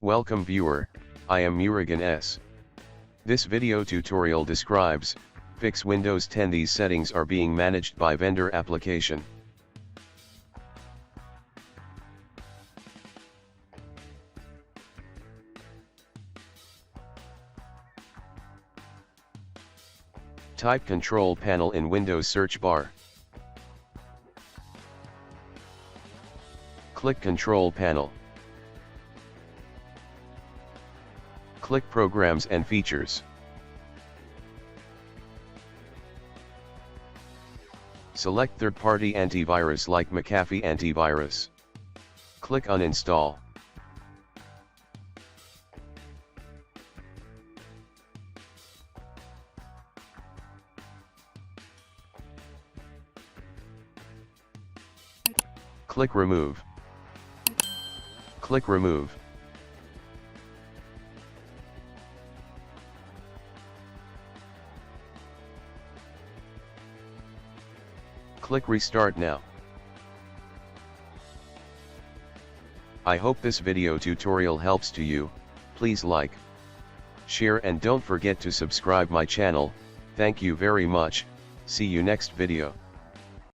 Welcome viewer, I am Murugan S. This video tutorial describes, fix Windows 10. These settings are being managed by vendor application. Type Control Panel in Windows search bar. Click Control Panel. Click Programs and Features. Select third-party antivirus like McAfee Antivirus. Click Uninstall. Click Remove. Click Remove. Click Restart now. I hope this video tutorial helps to you. Please like, share and don't forget to subscribe my channel. Thank you very much. See you next video.